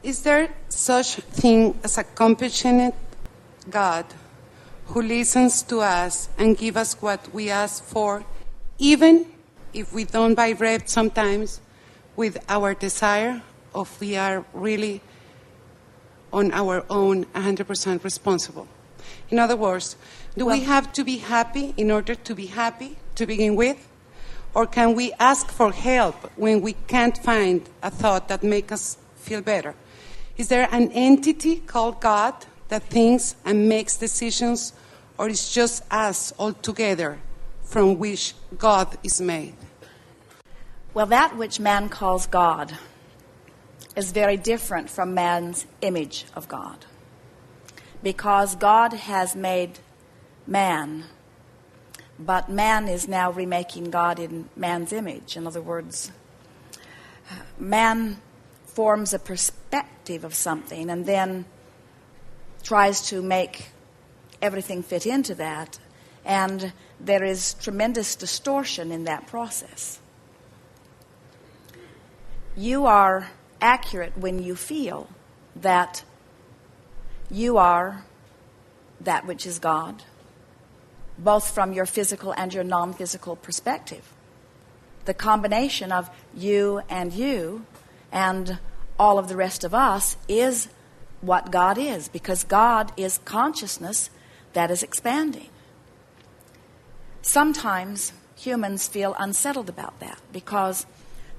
Is there such thing as a compassionate God who listens to us and gives us what we ask for, even if we don't vibrate sometimes with our desire, or if we are really on our own 100% responsible? In other words, do we have to be happy in order to be happy to begin with? Or can we ask for help when we can't find a thought that makes us feel better? Is there an entity called God that thinks and makes decisions, or is just us all together from which God is made? Well, that which man calls God is very different from man's image of God, because God has made man, but man is now remaking God in man's image. In other words, man forms a perspective of something and then tries to make everything fit into that, and there is tremendous distortion in that process. You are accurate when you feel that you are that which is God, both from your physical and your non-physical perspective. The combination of you and all of the rest of us is what God is, because God is consciousness that is expanding. Sometimes humans feel unsettled about that, because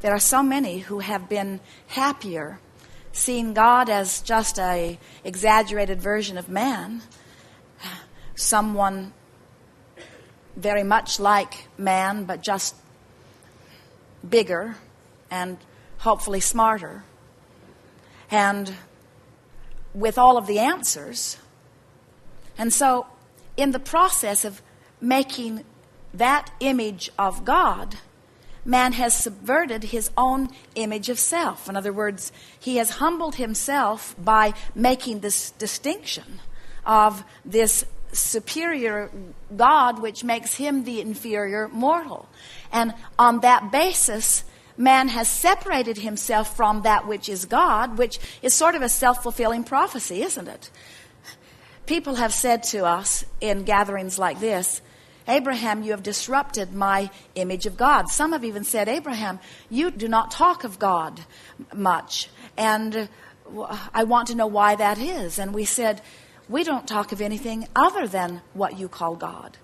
there are so many who have been happier seeing God as just an exaggerated version of man, someone very much like man, but just bigger and hopefully smarter, and with all of the answers. And so in the process of making that image of God, man has subverted his own image of self. In other words, he has humbled himself by making this distinction of this superior God, which makes him the inferior mortal. And on that basis, man has separated himself from that which is God, which is sort of a self-fulfilling prophecy, isn't it? People have said to us in gatherings like this, Abraham, you have disrupted my image of God. Some have even said, Abraham, you do not talk of God much, and I want to know why that is. And we said, we don't talk of anything other than what you call God.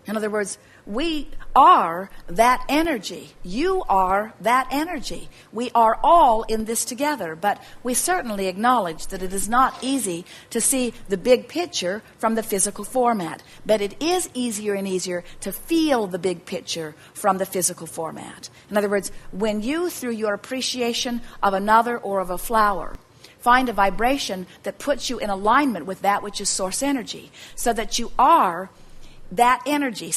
In other words, we are that energy. You are that energy. We are all in this together, but we certainly acknowledge that it is not easy to see the big picture from the physical format. But it is easier and easier to feel the big picture from the physical format. In other words, when you, through your appreciation of another or of a flower, find a vibration that puts you in alignment with that which is source energy, so that you are that energy,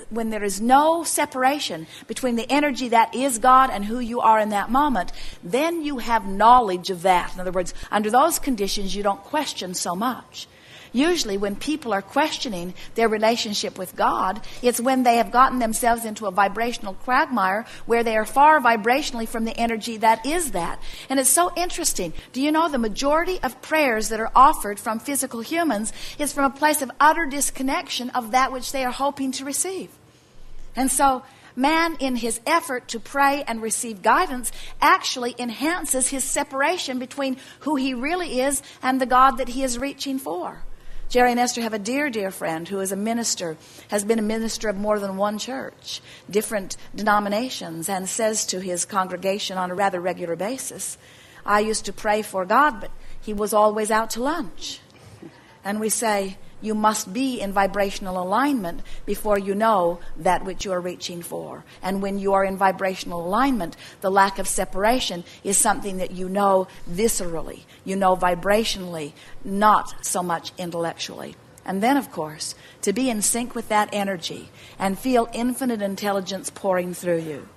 when there is no separation between the energy that is God and who you are in that moment, then you have knowledge of that. In other words, under those conditions, you don't question so much. Usually when people are questioning their relationship with God, it's when they have gotten themselves into a vibrational quagmire where they are far vibrationally from the energy that is that. And it's so interesting. Do you know the majority of prayers that are offered from physical humans is from a place of utter disconnection of that which they are hoping to receive? And so man, in his effort to pray and receive guidance, actually enhances his separation between who he really is and the God that he is reaching for. Jerry and Esther have a dear, dear friend who is a minister, has been a minister of more than one church, different denominations, and says to his congregation on a rather regular basis, I used to pray for God, but he was always out to lunch. And we say, you must be in vibrational alignment before you know that which you are reaching for. And when you are in vibrational alignment, the lack of separation is something that you know viscerally, you know vibrationally, not so much intellectually. And then, of course, to be in sync with that energy and feel infinite intelligence pouring through you.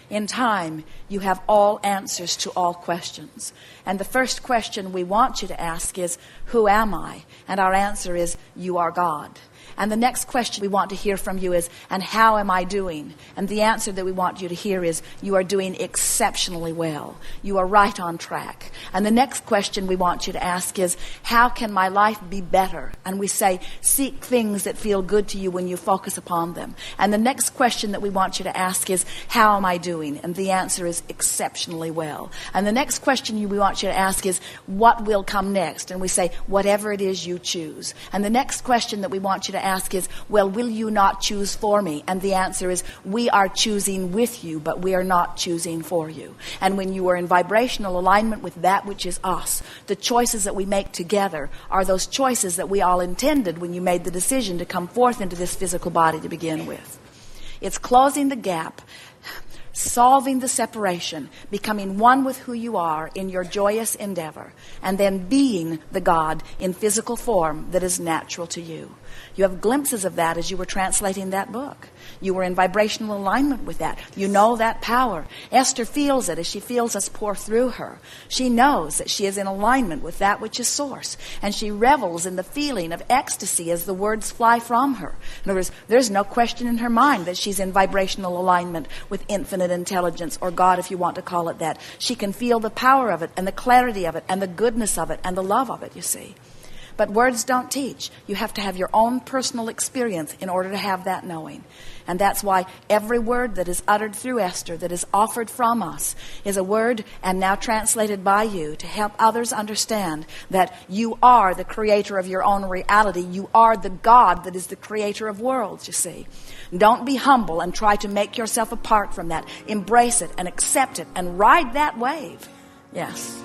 In time, you have all answers to all questions. And the first question we want you to ask is, who am I? And our answer is, you are God. And the next question we want to hear from you is, and how am I doing? And the answer that we want you to hear is, you are doing exceptionally well. You are right on track. And the next question we want you to ask is, how can my life be better? And we say, seek things that feel good to you when you focus upon them. And the next question that we want you to ask is, how am I doing? And the answer is exceptionally well. And the next question we want you to ask is, what will come next? And we say, whatever it is you choose. And the next question that we want you to ask is, well, will you not choose for me? And the answer is, we are choosing with you, but we are not choosing for you. And when you are in vibrational alignment with that which is us, the choices that we make together are those choices that we all intended when you made the decision to come forth into this physical body to begin with. It's closing the gap, solving the separation, becoming one with who you are in your joyous endeavor, and then being the God in physical form that is natural to you. You have glimpses of that as you were translating that book. You were in vibrational alignment with that. You know that power. Esther feels it as she feels us pour through her. She knows that she is in alignment with that which is source, and she revels in the feeling of ecstasy as the words fly from her. In other words, there's no question in her mind that she's in vibrational alignment with infinite intelligence, or God, if you want to call it that. She can feel the power of it and the clarity of it and the goodness of it and the love of it, you see. But words don't teach. You have to have your own personal experience in order to have that knowing. And that's why every word that is uttered through Esther, that is offered from us, is a word and now translated by you to help others understand that you are the creator of your own reality. You are the God that is the creator of worlds, you see. Don't be humble and try to make yourself apart from that. Embrace it and accept it and ride that wave. Yes.